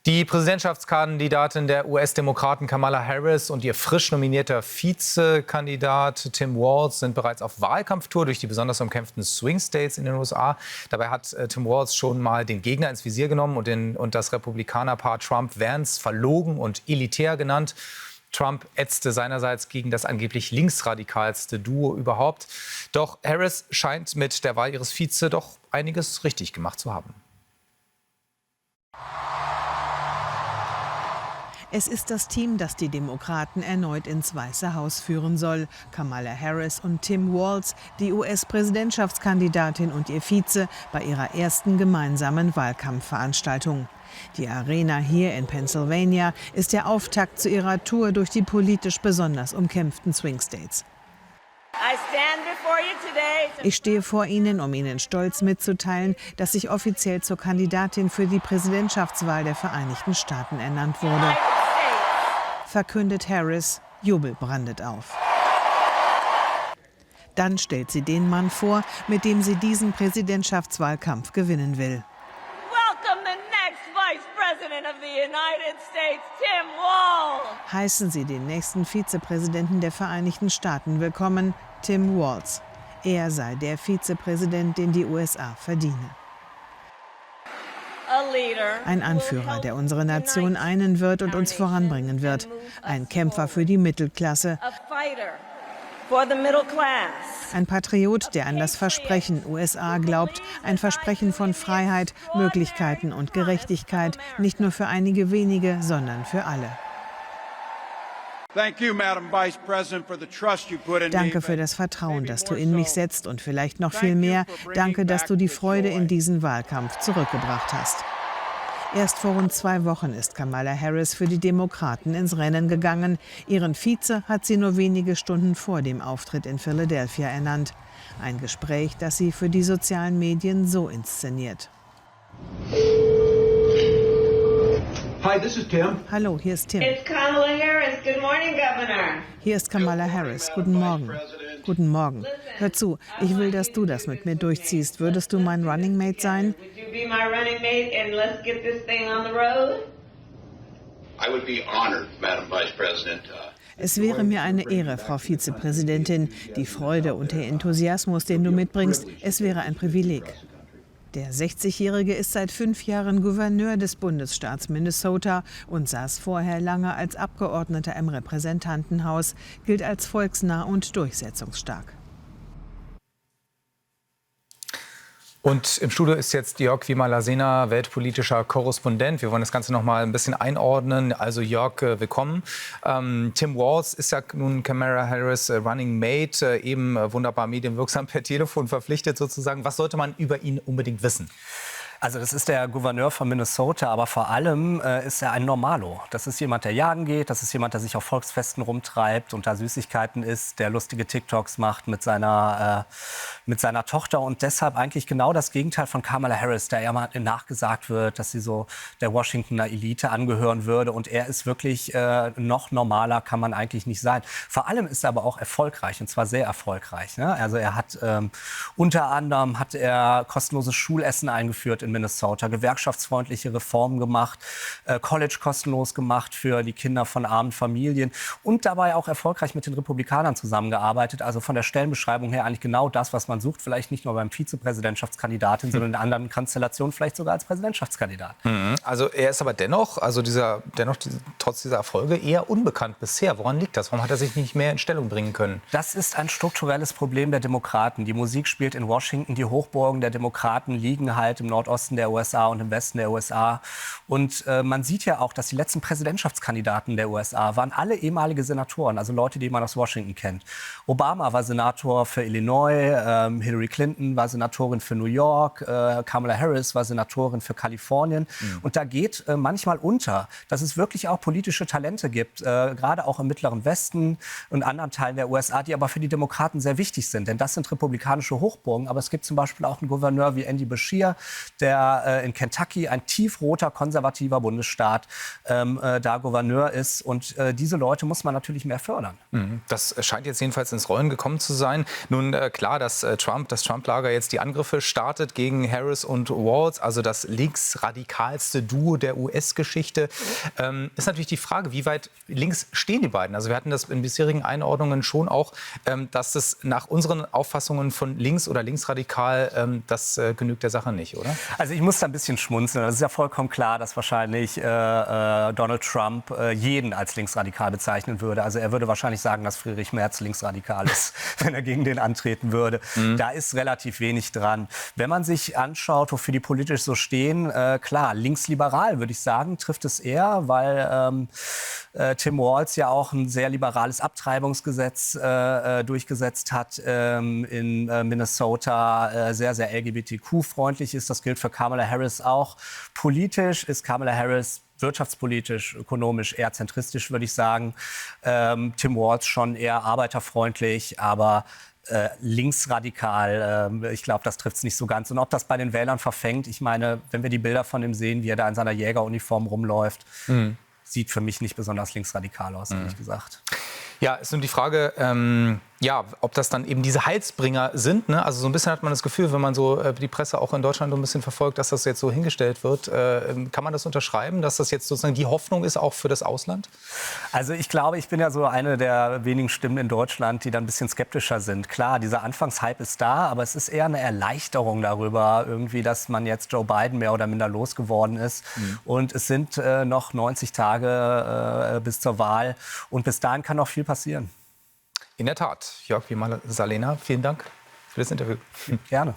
Die Präsidentschaftskandidatin der US-Demokraten Kamala Harris und ihr frisch nominierter Vizekandidat Tim Walz sind bereits auf Wahlkampftour durch die besonders umkämpften Swing States in den USA. Dabei hat Tim Walz schon mal den Gegner ins Visier genommen und das Republikanerpaar Trump-Vance verlogen und elitär genannt. Trump ätzte seinerseits gegen das angeblich linksradikalste Duo überhaupt. Doch Harris scheint mit der Wahl ihres Vize doch einiges richtig gemacht zu haben. Es ist das Team, das die Demokraten erneut ins Weiße Haus führen soll. Kamala Harris und Tim Walz, die US-Präsidentschaftskandidatin und ihr Vize, bei ihrer ersten gemeinsamen Wahlkampfveranstaltung. Die Arena hier in Pennsylvania ist der Auftakt zu ihrer Tour durch die politisch besonders umkämpften Swing States. Ich stehe vor Ihnen, um Ihnen stolz mitzuteilen, dass ich offiziell zur Kandidatin für die Präsidentschaftswahl der Vereinigten Staaten ernannt wurde, verkündet Harris. Jubel brandet auf. Dann stellt sie den Mann vor, mit dem sie diesen Präsidentschaftswahlkampf gewinnen will. Heißen Sie den nächsten Vizepräsidenten der Vereinigten Staaten willkommen, Tim Walz. Er sei der Vizepräsident, den die USA verdiene. Ein Anführer, der unsere Nation einen wird und uns voranbringen wird. Ein Kämpfer für die Mittelklasse. Ein Patriot, der an das Versprechen USA glaubt. Ein Versprechen von Freiheit, Möglichkeiten und Gerechtigkeit. Nicht nur für einige wenige, sondern für alle. Danke für das Vertrauen, das du in mich setzt und vielleicht noch viel mehr. Danke, dass du die Freude in diesen Wahlkampf zurückgebracht hast. Erst vor rund 2 Wochen ist Kamala Harris für die Demokraten ins Rennen gegangen. Ihren Vize hat sie nur wenige Stunden vor dem Auftritt in Philadelphia ernannt. Ein Gespräch, das sie für die sozialen Medien so inszeniert. Hi, this is Tim. Hallo, hier ist Tim. It's Kamala Harris. Good morning, Governor. Hier ist Kamala Harris. Guten Morgen. Guten Morgen. Hör zu, ich will, dass du das mit mir durchziehst. Würdest du mein Running Mate sein? Would you be my running mate and let's get this thing on the road? I would be honored, Madam Vice President. Es wäre mir eine Ehre, Frau Vizepräsidentin. Die Freude und der Enthusiasmus, den du mitbringst, es wäre ein Privileg. Der 60-Jährige ist seit 5 Jahren Gouverneur des Bundesstaats Minnesota und saß vorher lange als Abgeordneter im Repräsentantenhaus, gilt als volksnah und durchsetzungsstark. Und im Studio ist jetzt Jörg Wiemer-Lasena, weltpolitischer Korrespondent. Wir wollen das Ganze noch mal ein bisschen einordnen. Also Jörg, willkommen. Tim Walz ist ja nun Kamala Harris Running Mate, eben wunderbar medienwirksam per Telefon verpflichtet sozusagen. Was sollte man über ihn unbedingt wissen? Also das ist der Gouverneur von Minnesota, aber vor allem ist er ein Normalo. Das ist jemand, der jagen geht, das ist jemand, der sich auf Volksfesten rumtreibt und da Süßigkeiten isst, der lustige TikToks macht mit seiner Tochter und deshalb eigentlich genau das Gegenteil von Kamala Harris, der ja mal nachgesagt wird, dass sie so der Washingtoner Elite angehören würde und er ist wirklich noch normaler kann man eigentlich nicht sein. Vor allem ist er aber auch erfolgreich und zwar sehr erfolgreich. Ne? Also er hat unter anderem kostenloses Schulessen eingeführt in Minnesota, gewerkschaftsfreundliche Reformen gemacht, College kostenlos gemacht für die Kinder von armen Familien und dabei auch erfolgreich mit den Republikanern zusammengearbeitet. Also von der Stellenbeschreibung her eigentlich genau das, was man sucht. Vielleicht nicht nur beim Vizepräsidentschaftskandidatin, sondern in anderen Konstellationen vielleicht sogar als Präsidentschaftskandidat. Also er ist aber dennoch, trotz dieser Erfolge eher unbekannt bisher. Woran liegt das? Warum hat er sich nicht mehr in Stellung bringen können? Das ist ein strukturelles Problem der Demokraten. Die Musik spielt in Washington. Die Hochburgen der Demokraten liegen halt im Nordosten der USA und im Westen der USA. Und man sieht ja auch, dass die letzten Präsidentschaftskandidaten der USA waren alle ehemalige Senatoren, also Leute, die man aus Washington kennt. Obama war Senator für Illinois, Hillary Clinton war Senatorin für New York, Kamala Harris war Senatorin für Kalifornien. Und da geht manchmal unter, dass es wirklich auch politische Talente gibt, gerade auch im Mittleren Westen und anderen Teilen der USA, die aber für die Demokraten sehr wichtig sind. Denn das sind republikanische Hochburgen. Aber es gibt zum Beispiel auch einen Gouverneur wie Andy Beshear, der der in Kentucky, ein tiefroter, konservativer Bundesstaat, da Gouverneur ist. Und diese Leute muss man natürlich mehr fördern. Das scheint jetzt jedenfalls ins Rollen gekommen zu sein. Nun klar, dass das Trump-Lager jetzt die Angriffe startet gegen Harris und Walz, also das linksradikalste Duo der US-Geschichte. Ist natürlich die Frage, wie weit links stehen die beiden? Also wir hatten das in bisherigen Einordnungen schon auch, dass es nach unseren Auffassungen von links oder linksradikal, das genügt der Sache nicht, oder? Also ich muss da ein bisschen schmunzeln. Es ist ja vollkommen klar, dass wahrscheinlich Donald Trump jeden als linksradikal bezeichnen würde. Also er würde wahrscheinlich sagen, dass Friedrich Merz linksradikal ist, wenn er gegen den antreten würde. Da ist relativ wenig dran. Wenn man sich anschaut, wofür die politisch so stehen, klar, linksliberal würde ich sagen, trifft es eher, weil Tim Walz ja auch ein sehr liberales Abtreibungsgesetz durchgesetzt hat in Minnesota, sehr, sehr LGBTQ-freundlich ist. Das gilt für Kamala Harris auch. Politisch ist Kamala Harris wirtschaftspolitisch, ökonomisch eher zentristisch, würde ich sagen. Tim Walz schon eher arbeiterfreundlich, aber linksradikal, ich glaube, das trifft es nicht so ganz. Und ob das bei den Wählern verfängt, ich meine, wenn wir die Bilder von ihm sehen, wie er da in seiner Jägeruniform rumläuft, sieht für mich nicht besonders linksradikal aus, ehrlich gesagt. Ja, ist nun die Frage, ob das dann eben diese Heilsbringer sind. Ne? Also so ein bisschen hat man das Gefühl, wenn man so die Presse auch in Deutschland so ein bisschen verfolgt, dass das jetzt so hingestellt wird. Kann man das unterschreiben, dass das jetzt sozusagen die Hoffnung ist, auch für das Ausland? Also ich glaube, ich bin ja so eine der wenigen Stimmen in Deutschland, die da ein bisschen skeptischer sind. Klar, dieser Anfangshype ist da, aber es ist eher eine Erleichterung darüber, irgendwie, dass man jetzt Joe Biden mehr oder minder losgeworden ist. Und es sind noch 90 Tage bis zur Wahl. Und bis dahin kann noch viel passieren. In der Tat. Jörg Wiemal-Salena, vielen Dank für das Interview. Gerne.